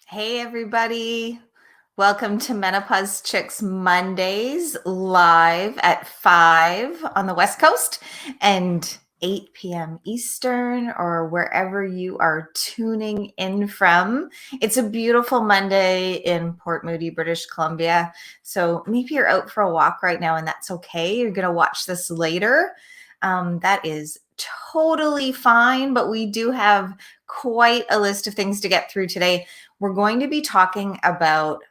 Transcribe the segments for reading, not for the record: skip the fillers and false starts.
Hey, everybody. Welcome to Menopause Chicks Mondays live at 5 on the West Coast and 8 p.m. Eastern or wherever you are tuning in from. It's a beautiful Monday in Port Moody, British Columbia. So maybe you're out for a walk right now and that's okay. You're going to watch this later. That is totally fine, but we do have quite a list of things to get through today. We're going to be talking about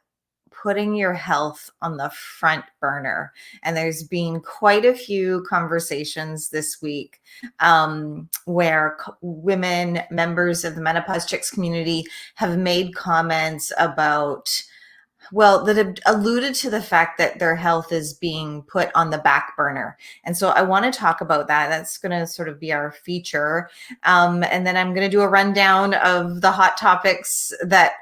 putting your health on the front burner. And there's been quite a few conversations this week where women, members of the Menopause Chicks community, have made comments about, well, that have alluded to the fact that their health is being put on the back burner. And so I want to talk about that. That's going to sort of be our feature. And then I'm going to do a rundown of the hot topics that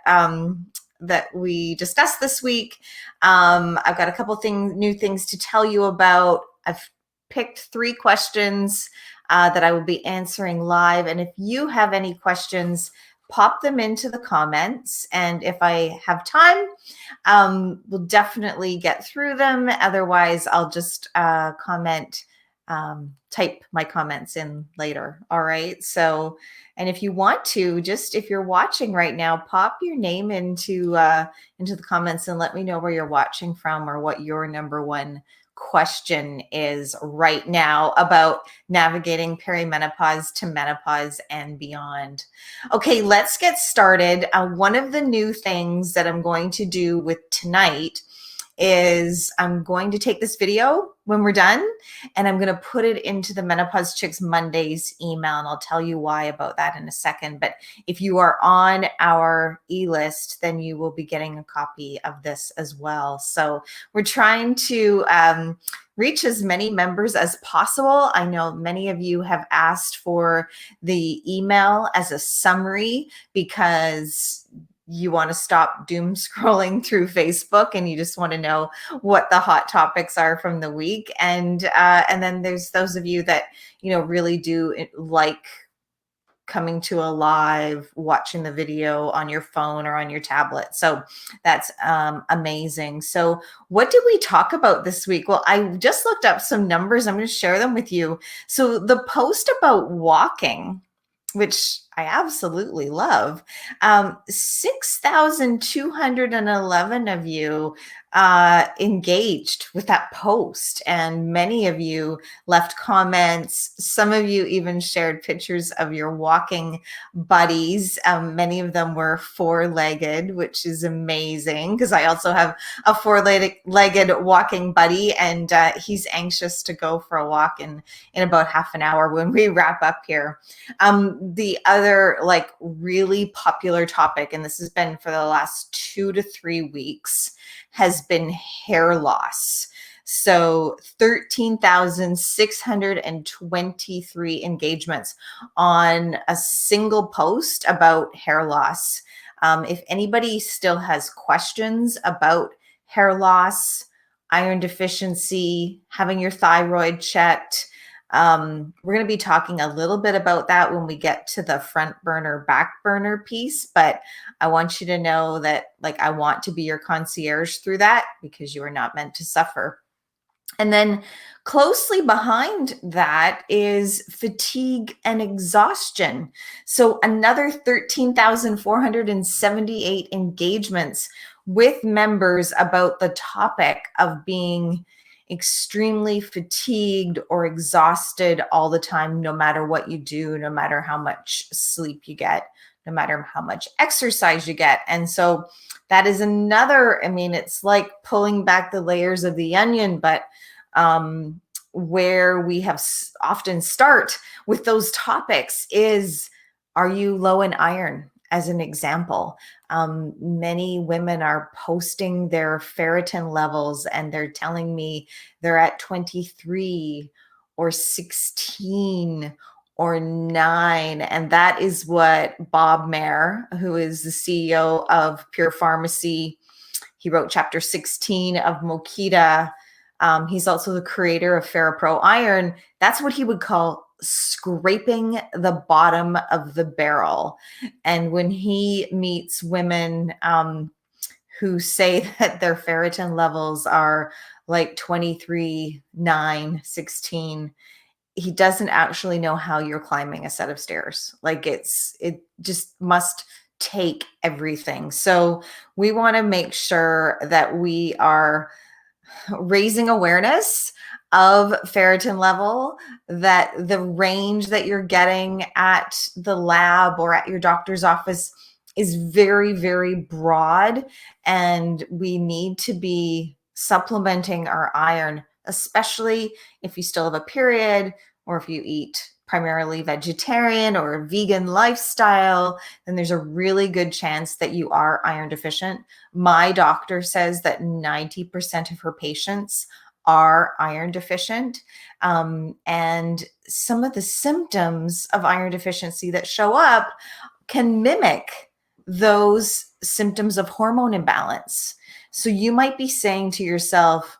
we discussed this week. I've got a couple new things to tell you about. I've picked 3 questions that I will be answering live. And if you have any questions, pop them into the comments. And if I have time, we'll definitely get through them. Otherwise, I'll just type my comments in later. All right. So, and if you want to, just if you're watching right now, pop your name into the comments and let me know where you're watching from or what your number one question is right now about navigating perimenopause to menopause and beyond. Okay, let's get started. One of the new things that I'm going to do with tonight is I'm going to take this video when we're done and I'm going to put it into the Menopause Chicks Mondays email, and I'll tell you why about that in a second. But if you are on our e-list, then you will be getting a copy of this as well. So we're trying to reach as many members as possible. I know many of you have asked for the email as a summary because you want to stop doom scrolling through Facebook and you just want to know what the hot topics are from the week. And then there's those of you that, really do like coming to a live, watching the video on your phone or on your tablet. So that's amazing. So what did we talk about this week? Well, I just looked up some numbers. I'm going to share them with you. So the post about walking, which I absolutely love, 6,211 of you engaged with that post, and many of you left comments. Some of you even shared pictures of your walking buddies. Many of them were 4-legged, which is amazing because I also have a 4-legged walking buddy, and he's anxious to go for a walk in about half an hour when we wrap up here. The other really popular topic, and this has been for the last 2 to 3 weeks, has been hair loss. So 13,623 engagements on a single post about hair loss. If anybody still has questions about hair loss, iron deficiency, having your thyroid checked, we're going to be talking a little bit about that when we get to the front burner, back burner piece. But I want you to know that I want to be your concierge through that because you are not meant to suffer. And then closely behind that is fatigue and exhaustion. So another 13,478 engagements with members about the topic of being extremely fatigued or exhausted all the time, no matter what you do, no matter how much sleep you get, no matter how much exercise you get. And so that is another, it's like pulling back the layers of the onion, but where we have often start with those topics is, are you low in iron? As an example, many women are posting their ferritin levels and they're telling me they're at 23 or 16 or 9. And that is what Bob Mayer, who is the CEO of Pure Pharmacy, he wrote chapter 16 of Mochita. He's also the creator of FerroPro Iron. That's what he would call scraping the bottom of the barrel. And when he meets women who say that their ferritin levels are like 23, 9, 16, he doesn't actually know how you're climbing a set of stairs. Like it just must take everything. So we want to make sure that we are raising awareness of ferritin level, that the range that you're getting at the lab or at your doctor's office is very, very broad. And we need to be supplementing our iron, especially if you still have a period or if you eat primarily vegetarian or a vegan lifestyle, then there's a really good chance that you are iron deficient. My doctor says that 90% of her patients are iron deficient. And some of the symptoms of iron deficiency that show up can mimic those symptoms of hormone imbalance. So you might be saying to yourself,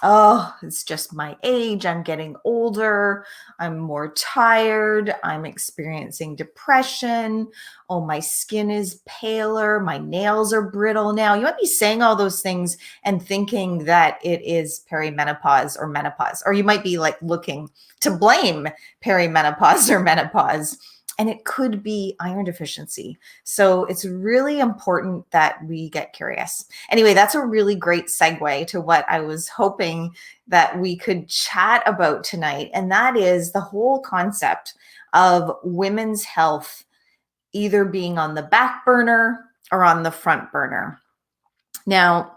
oh, it's just my age. I'm getting older. I'm more tired. I'm experiencing depression. Oh, my skin is paler. My nails are brittle now. You might be saying all those things and thinking that it is perimenopause or menopause, or you might be like looking to blame perimenopause or menopause. And it could be iron deficiency. So it's really important that we get curious. Anyway, that's a really great segue to what I was hoping that we could chat about tonight. And that is the whole concept of women's health either being on the back burner or on the front burner. Now,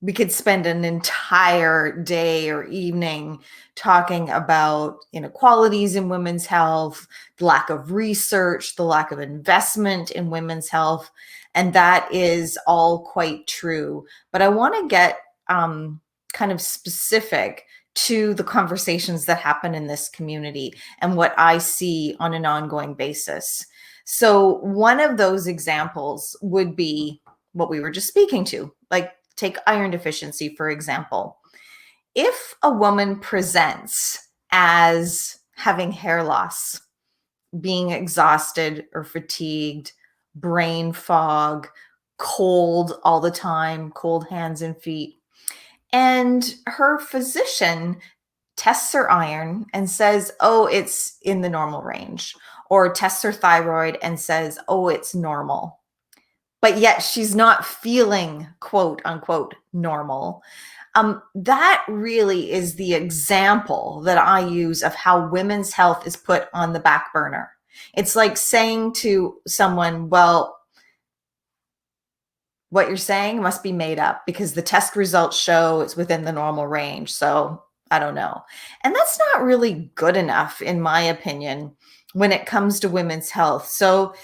we could spend an entire day or evening talking about inequalities in women's health, the lack of research, the lack of investment in women's health. And that is all quite true. But I want to get kind of specific to the conversations that happen in this community and what I see on an ongoing basis. So one of those examples would be what we were just speaking to, like take iron deficiency, for example. If a woman presents as having hair loss, being exhausted or fatigued, brain fog, cold all the time, cold hands and feet, and her physician tests her iron and says, oh, it's in the normal range, or tests her thyroid and says, oh, it's normal, but yet she's not feeling quote unquote normal. That really is the example that I use of how women's health is put on the back burner. It's like saying to someone, well, what you're saying must be made up because the test results show it's within the normal range. So I don't know. And that's not really good enough, in my opinion, when it comes to women's health. So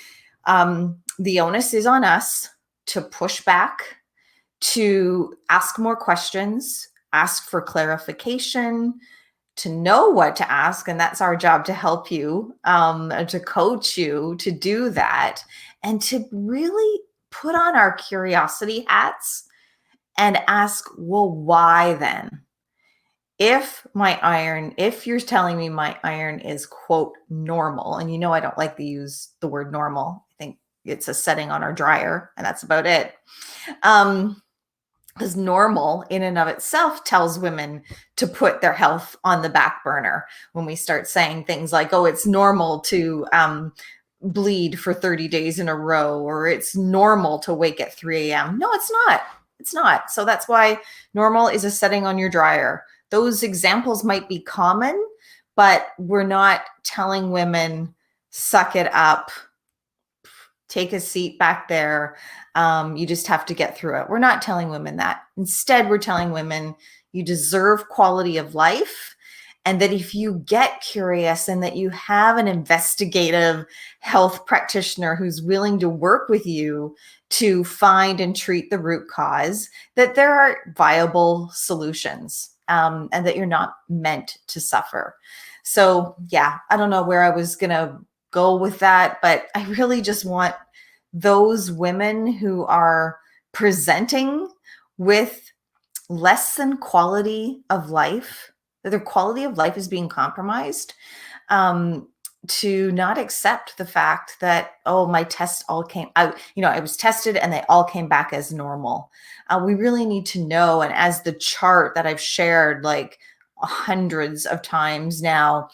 the onus is on us to push back, to ask more questions, ask for clarification, to know what to ask. And that's our job, to help you, to coach you to do that, and to really put on our curiosity hats and ask, well, why then? If you're telling me my iron is quote normal, and I don't like to use the word normal. I think it's a setting on our dryer and that's about it. Because normal in and of itself tells women to put their health on the back burner. When we start saying things like, oh, it's normal to bleed for 30 days in a row, or it's normal to wake at 3 a.m. No, it's not. It's not. So that's why normal is a setting on your dryer. Those examples might be common, but we're not telling women, suck it up, take a seat back there. You just have to get through it. We're not telling women that. Instead, we're telling women you deserve quality of life, and that if you get curious and that you have an investigative health practitioner who's willing to work with you to find and treat the root cause, that there are viable solutions, and that you're not meant to suffer. So yeah, I don't know where I was going to go with that, but I really just want those women who are presenting with less than quality of life, that their quality of life is being compromised. to not accept the fact that, oh, my tests all came out, I was tested and they all came back as normal. We really need to know. And as the chart that I've shared like hundreds of times now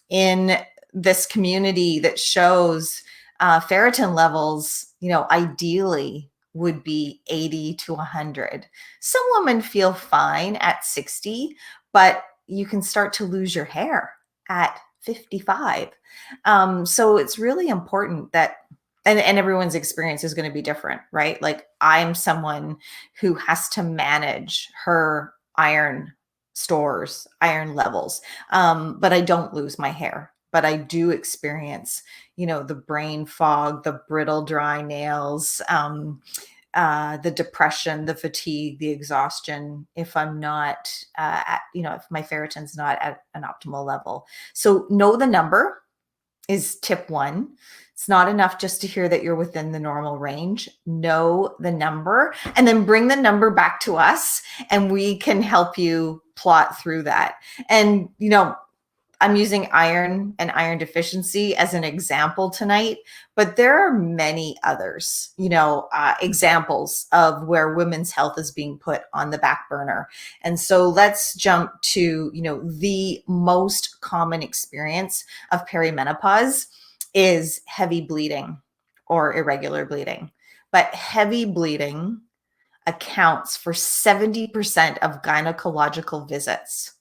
in this community that shows ferritin levels, ideally would be 80 to 100. Some women feel fine at 60, but you can start to lose your hair at 55. So it's really important that, and everyone's experience is going to be different, right? Like I'm someone who has to manage her iron stores, iron levels, but I don't lose my hair. But I do experience, the brain fog, the brittle, dry nails, the depression, the fatigue, the exhaustion, if I'm not if my ferritin's not at an optimal level. So know the number is tip one. It's not enough just to hear that you're within the normal range. Know the number and then bring the number back to us and we can help you plot through that. And, I'm using iron and iron deficiency as an example tonight, but there are many others, examples of where women's health is being put on the back burner. And so let's jump to, the most common experience of perimenopause is heavy bleeding or irregular bleeding. But heavy bleeding accounts for 70% of gynecological visits.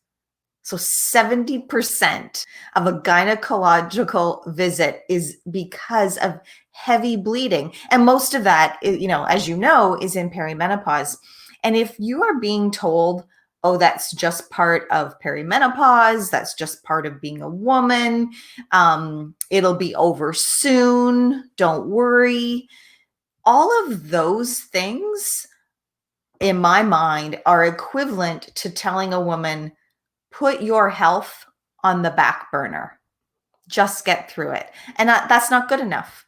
So 70% of a gynecological visit is because of heavy bleeding. And most of that, as is in perimenopause. And if you are being told, oh, that's just part of perimenopause, that's just part of being a woman, it'll be over soon, don't worry. All of those things, in my mind, are equivalent to telling a woman, put your health on the back burner. Just get through it. And that's not good enough.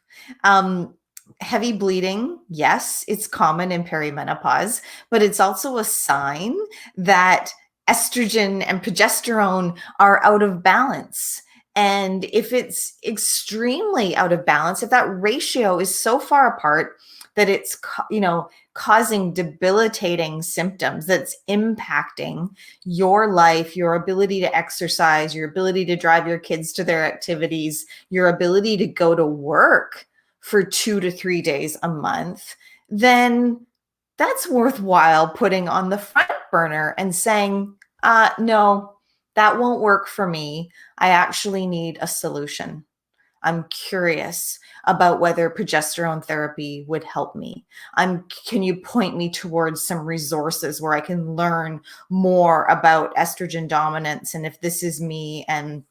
Heavy bleeding, yes, it's common in perimenopause, but it's also a sign that estrogen and progesterone are out of balance. And if it's extremely out of balance, if that ratio is so far apart that it's, causing debilitating symptoms that's impacting your life, your ability to exercise, your ability to drive your kids to their activities, your ability to go to work for 2 to 3 days a month, then that's worthwhile putting on the front burner and saying, no, that won't work for me. I actually need a solution. I'm curious about whether progesterone therapy would help me. Can you point me towards some resources where I can learn more about estrogen dominance and if this is me and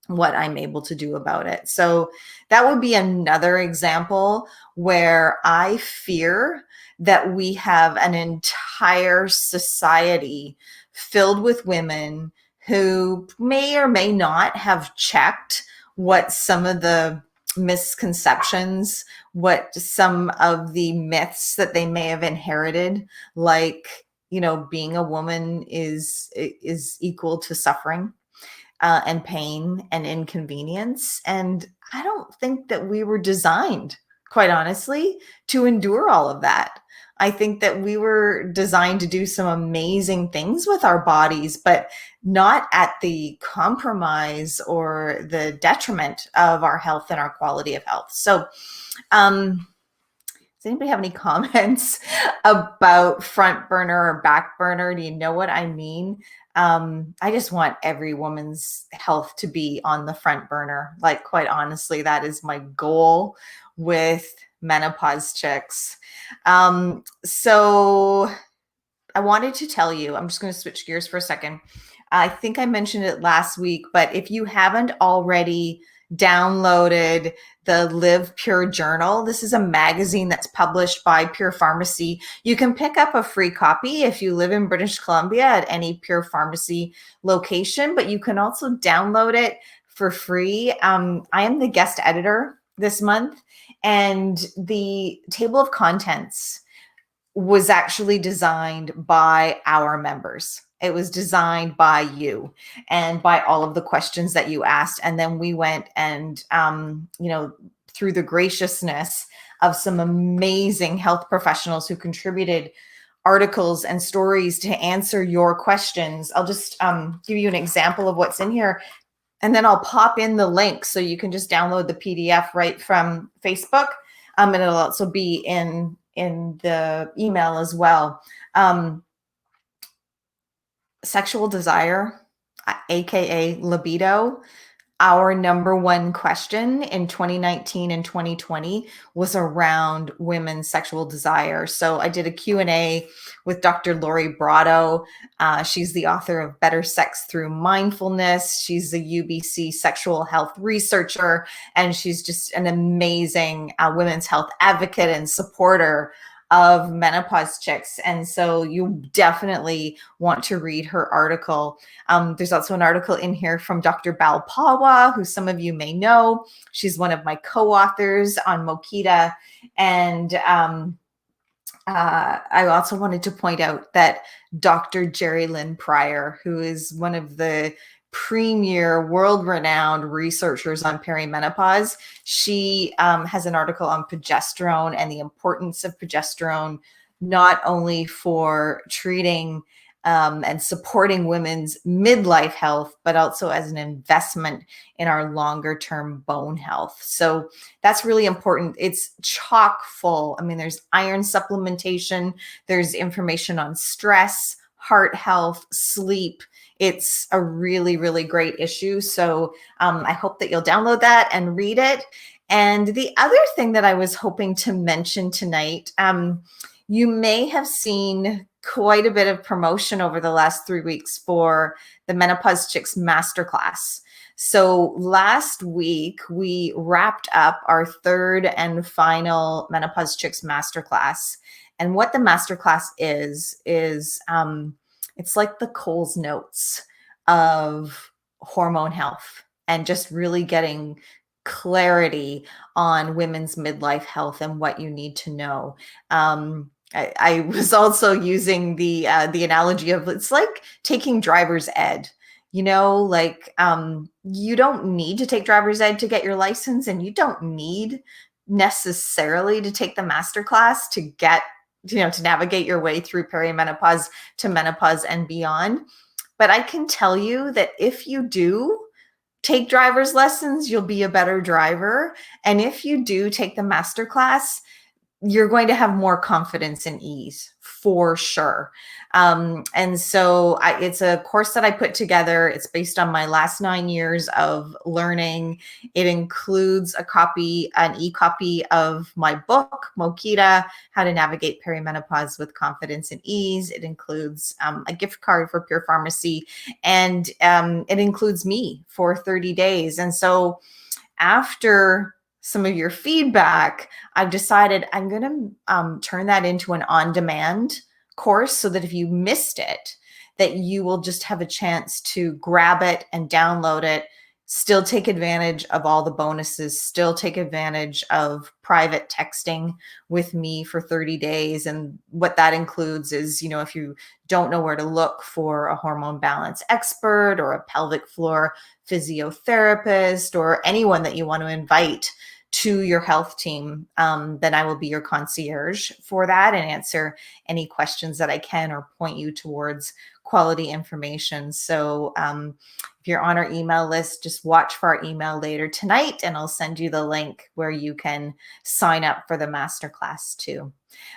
what I'm able to do about it? So that would be another example where I fear that we have an entire society filled with women who may or may not have checked what some of the misconceptions, what some of the myths that they may have inherited, like, being a woman is equal to suffering and pain and inconvenience. And I don't think that we were designed, quite honestly, to endure all of that. I think that we were designed to do some amazing things with our bodies, but not at the compromise or the detriment of our health and our quality of health. So, does anybody have any comments about front burner or back burner? Do you know what I mean? I just want every woman's health to be on the front burner. Like, quite honestly, that is my goal with Menopause Chicks. So I wanted to tell you, I'm just going to switch gears for a second. I think I mentioned it last week, but if you haven't already downloaded the Live Pure Journal, this is a magazine that's published by Pure Pharmacy. You can pick up a free copy if you live in British Columbia at any Pure Pharmacy location, but you can also download it for free. I am the guest editor this month, and the table of contents was actually designed by our members. It was designed by you and by all of the questions that you asked. And then we went and, through the graciousness of some amazing health professionals who contributed articles and stories to answer your questions. I'll just give you an example of what's in here. And then I'll pop in the link so you can just download the PDF right from Facebook. And it'll also be in the email as well. Sexual desire, aka libido. Our number one question in 2019 and 2020 was around women's sexual desire. So I did a Q&A with Dr. Lori Brotto. She's the author of Better Sex Through Mindfulness. She's a UBC sexual health researcher, and she's just an amazing women's health advocate and supporter of menopause chicks. And so you definitely want to read her article. There's also an article in here from Dr. Balpawa, who some of you may know. She's one of my co-authors on Mokita. And I also wanted to point out that Dr. Jerry Lynn Pryor, who is one of the premier world-renowned researchers on perimenopause, she has an article on progesterone and the importance of progesterone, not only for treating and supporting women's midlife health, but also as an investment in our longer term bone health. So that's really important. It's chock full. I mean, there's iron supplementation, there's information on stress, heart health, sleep. It's a really, really great issue. So I hope that you'll download that and read it. And the other thing that I was hoping to mention tonight, you may have seen quite a bit of promotion over the last 3 weeks for the Menopause Chicks Masterclass. So last week, we wrapped up our third and final Menopause Chicks Masterclass. And what the Masterclass is it's like the Coles Notes of hormone health and just really getting clarity on women's midlife health and what you need to know. I was also using the analogy of it's like taking driver's ed. You don't need to take driver's ed to get your license, and you don't need necessarily to take the master class to get, to navigate your way through perimenopause to menopause and beyond. But I can tell you that if you do take driver's lessons, you'll be a better driver. And if you do take the master class, you're going to have more confidence and ease for sure. And so it's a course that I put together. It's based on my last 9 years of learning. It includes an e-copy of my book, Mokita, How to Navigate Perimenopause with Confidence and Ease. It includes a gift card for Pure Pharmacy, and it includes me for 30 days. And so after some of your feedback, I've decided I'm going to turn that into an on-demand course so that if you missed it, that you will just have a chance to grab it and download it, still take advantage of all the bonuses, still take advantage of private texting with me for 30 days. And what that includes is, if you don't know where to look for a hormone balance expert or a pelvic floor physiotherapist or anyone that you want to invite to your health team, then I will be your concierge for that and answer any questions that I can or point you towards quality information. So if you're on our email list, just watch for our email later tonight, and I'll send you the link where you can sign up for the masterclass too.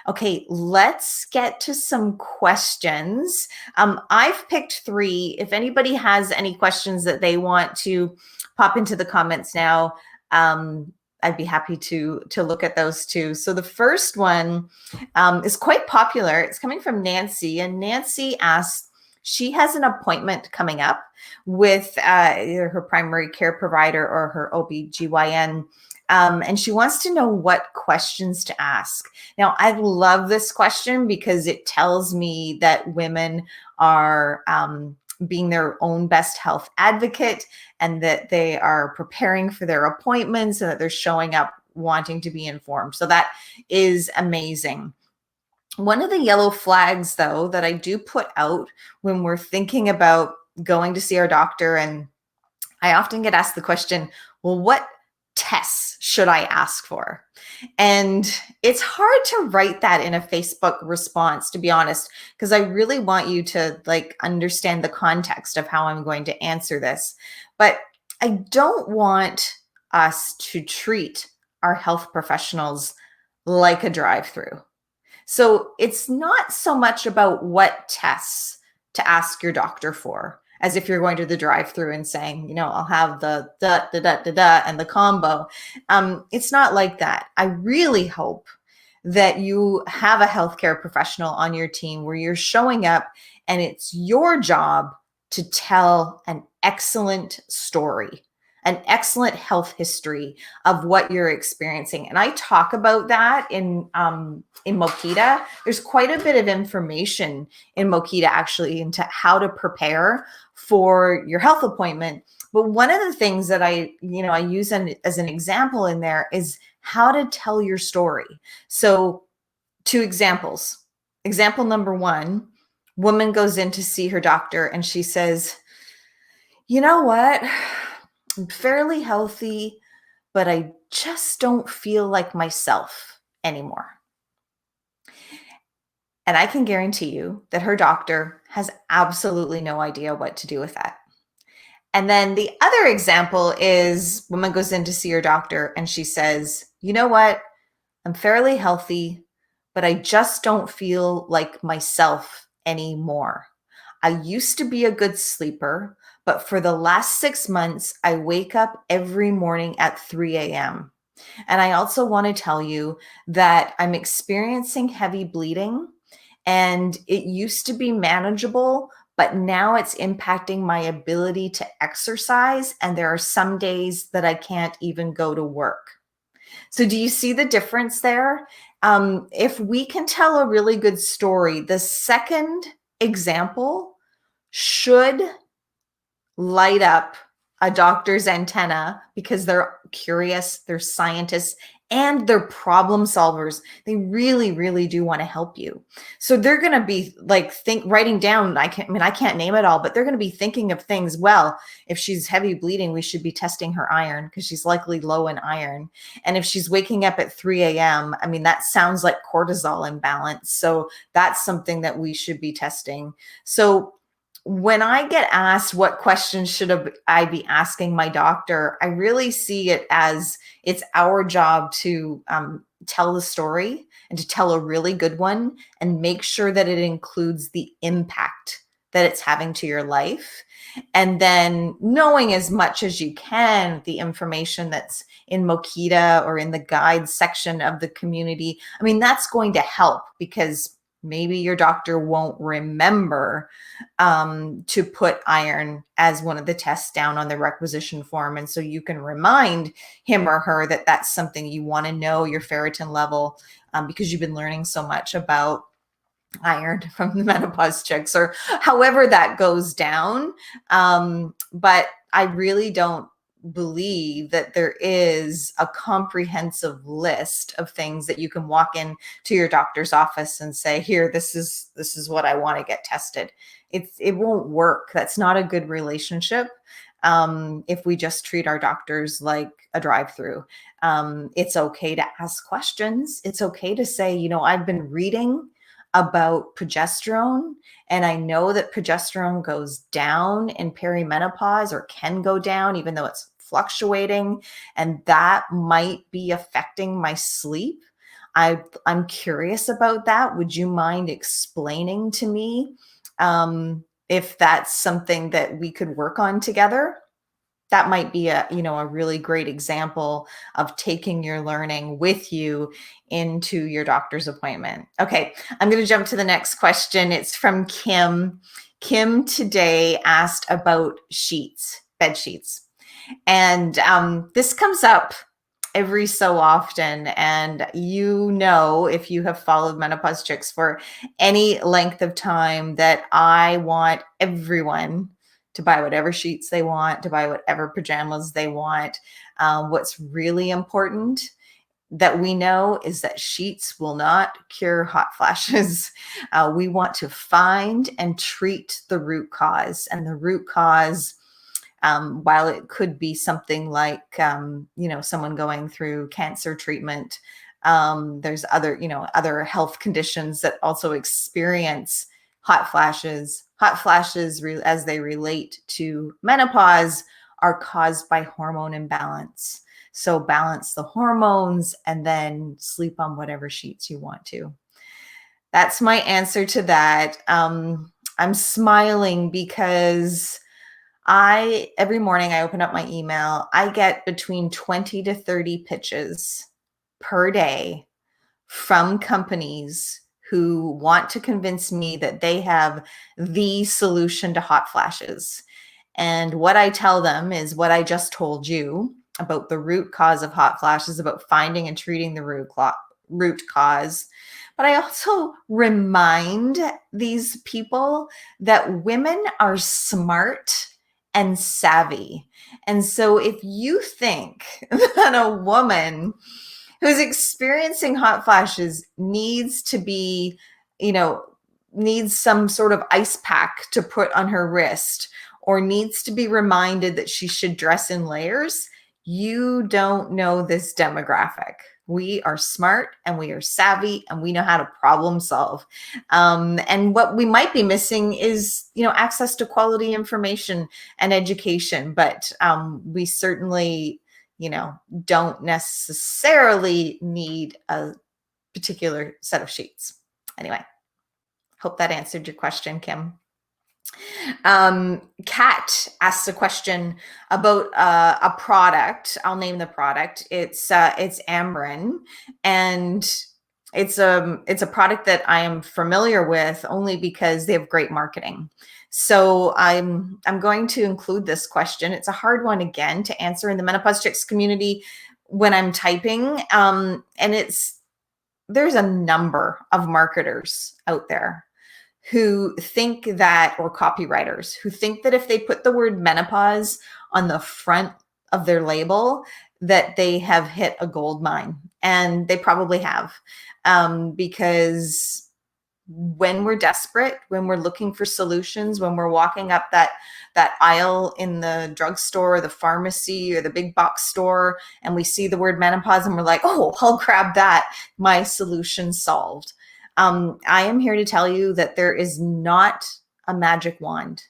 Okay, let's get to some questions. I've picked 3. If anybody has any questions that they want to pop into the comments now, I'd be happy to look at those too. So the first one is quite popular. It's coming from Nancy, and Nancy asks, she has an appointment coming up with either her primary care provider or her OB/GYN, and she wants to know what questions to ask. Now, I love this question because it tells me that women are being their own best health advocate, and that they are preparing for their appointments and that they're showing up wanting to be informed. So that is amazing. One of the yellow flags, though, that I do put out when we're thinking about going to see our doctor, and I often get asked the question, well, what tests should I ask for? And it's hard to write that in a Facebook response, to be honest, because I really want you to like understand the context of how I'm going to answer this. But I don't want us to treat our health professionals like a drive-through. So it's not so much about what tests to ask your doctor for, as if you're going to the drive-through and saying, I'll have the da da da da da and the combo. It's not like that. I really hope that you have a healthcare professional on your team where you're showing up and it's your job to tell an excellent story, an excellent health history of what you're experiencing. And I talk about that in Mokita. There's quite a bit of information in Mokita actually into how to prepare for your health appointment. But one of the things that I use as an example in there is how to tell your story. So 2 examples. Example number 1, woman goes in to see her doctor and she says, you know what? I'm fairly healthy, but I just don't feel like myself anymore. And I can guarantee you that her doctor has absolutely no idea what to do with that. And then the other example is woman goes in to see her doctor and she says, you know what? I'm fairly healthy, but I just don't feel like myself anymore. I used to be a good sleeper, but for the last 6 months, I wake up every morning at 3 a.m. And I also want to tell you that I'm experiencing heavy bleeding, and it used to be manageable, but now it's impacting my ability to exercise. And there are some days that I can't even go to work. So do you see the difference there? If we can tell a really good story, the second example should light up a doctor's antenna because they're curious, they're scientists, and they're problem solvers. They really, really do want to help you. So they're going to be like writing down, I can't name it all, but they're going to be thinking of things. Well, if she's heavy bleeding, we should be testing her iron because she's likely low in iron. And if she's waking up at 3 a.m., that sounds like cortisol imbalance. So that's something that we should be testing. So when I get asked what questions should I be asking my doctor, I really see it as it's our job to tell the story and to tell a really good one and make sure that it includes the impact that it's having to your life. And then knowing as much as you can, the information that's in Mokita or in the guide section of the community, that's going to help because maybe your doctor won't remember to put iron as one of the tests down on the requisition form. And so you can remind him or her that that's something you want to know, your ferritin level, because you've been learning so much about iron from the Menopause Chicks or however that goes down. But I really don't believe that there is a comprehensive list of things that you can walk in to your doctor's office and say, here, this is what I want to get tested. It won't work. That's not a good relationship. If we just treat our doctors like a drive-through. It's okay to ask questions. It's okay to say, I've been reading about progesterone, and I know that progesterone goes down in perimenopause or can go down even though it's fluctuating, and that might be affecting my sleep. I'm curious about that. Would you mind explaining to me if that's something that we could work on together? That might be a really great example of taking your learning with you into your doctor's appointment. Okay, I'm going to jump to the next question. It's from Kim. Kim today asked about sheets, bed sheets. And this comes up every so often. And if you have followed Menopause Chicks for any length of time, that I want everyone to buy whatever sheets they want, to buy whatever pajamas they want. What's really important that we know is that sheets will not cure hot flashes. We want to find and treat the root cause. And the root cause, while it could be something like, someone going through cancer treatment, there's other health conditions that also experience hot flashes. Hot flashes, as they relate to menopause, are caused by hormone imbalance. So balance the hormones and then sleep on whatever sheets you want to. That's my answer to that. I'm smiling because every morning I open up my email, I get between 20 to 30 pitches per day from companies who want to convince me that they have the solution to hot flashes. And what I tell them is what I just told you about the root cause of hot flashes, about finding and treating the root cause. But I also remind these people that women are smart and savvy. And so if you think that a woman who's experiencing hot flashes needs to be, needs some sort of ice pack to put on her wrist, or needs to be reminded that she should dress in layers, you don't know this demographic. We are smart and we are savvy and we know how to problem solve. And what we might be missing is, access to quality information and education. But we certainly, don't necessarily need a particular set of sheets. Anyway, hope that answered your question, Kim. Kat asks a question about a product. I'll name the product. It's Amberen, and it's a product that I am familiar with only because they have great marketing. So I'm going to include this question. It's a hard one again to answer in the Menopause Chicks community when I'm typing, and there's a number of marketers out there who think that, or copywriters who think that if they put the word menopause on the front of their label, that they have hit a gold mine. And they probably have, because when we're desperate, when we're looking for solutions, when we're walking up that aisle in the drugstore or the pharmacy or the big box store, and we see the word menopause and we're like, oh, I'll grab that, my solution solved. I am here to tell you that there is not a magic wand.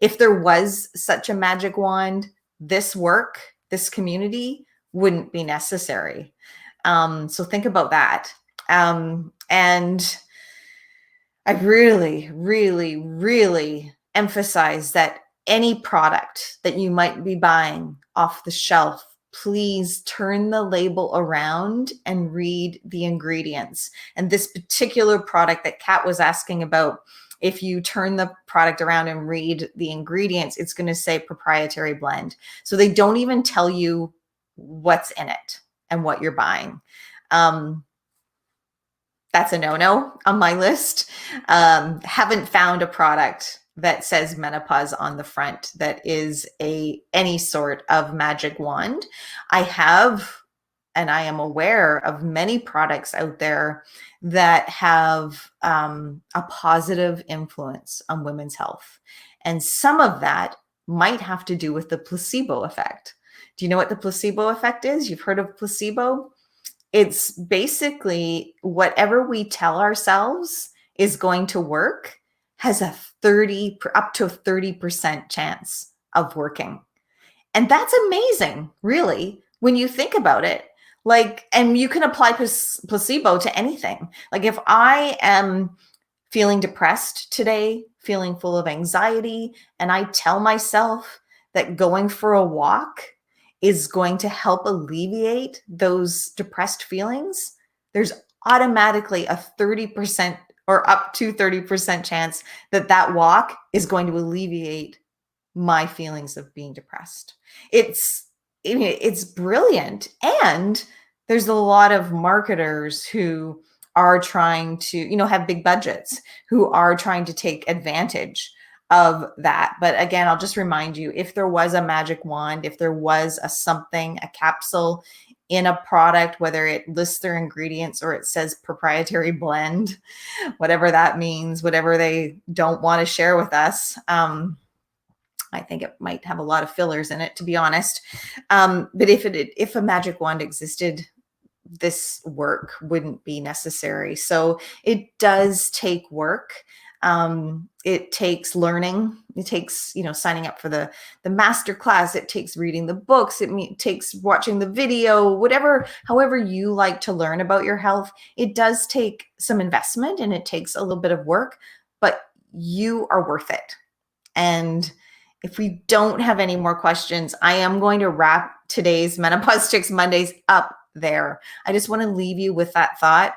If there was such a magic wand, this community wouldn't be necessary. So think about that. And I really, really, really emphasize that any product that you might be buying off the shelf, please turn the label around and read the ingredients. And this particular product that Kat was asking about, if you turn the product around and read the ingredients, it's going to say proprietary blend. So they don't even tell you what's in it and what you're buying. That's a no-no on my list. Haven't found a product that says menopause on the front that is any sort of magic wand. I have, and I am aware of many products out there that have a positive influence on women's health. And some of that might have to do with the placebo effect. Do you know what the placebo effect is? You've heard of placebo? It's basically whatever we tell ourselves is going to work has up to a 30% chance of working. And that's amazing, really, when you think about it. And you can apply placebo to anything. Like if I am feeling depressed today, feeling full of anxiety, and I tell myself that going for a walk is going to help alleviate those depressed feelings, there's automatically a 30% or up to 30% chance that walk is going to alleviate my feelings of being depressed. It's brilliant. And there's a lot of marketers who are trying to, have big budgets, who are trying to take advantage of that. But again, I'll just remind you, if there was a magic wand, if there was a capsule in a product, whether it lists their ingredients or it says proprietary blend, whatever that means, whatever they don't want to share with us. I think it might have a lot of fillers in it, to be honest. But if a magic wand existed, this work wouldn't be necessary. So it does take work. It takes learning. It takes, signing up for the master class. It takes reading the books. It takes watching the video, however you like to learn about your health. It does take some investment and it takes a little bit of work, but you are worth it. And if we don't have any more questions, I am going to wrap today's Menopause Chicks Mondays up there. I just want to leave you with that thought.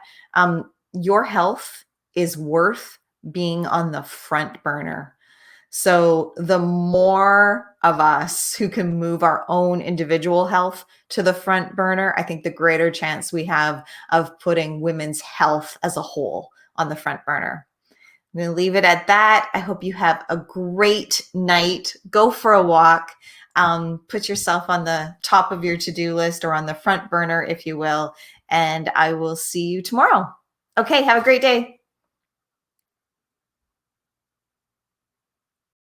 Your health is worth being on the front burner. So the more of us who can move our own individual health to the front burner, I think the greater chance we have of putting women's health as a whole on the front burner. I'm going to leave it at that. I hope you have a great night. Go for a walk. Put yourself on the top of your to-do list or on the front burner, if you will. And I will see you tomorrow. Okay, have a great day.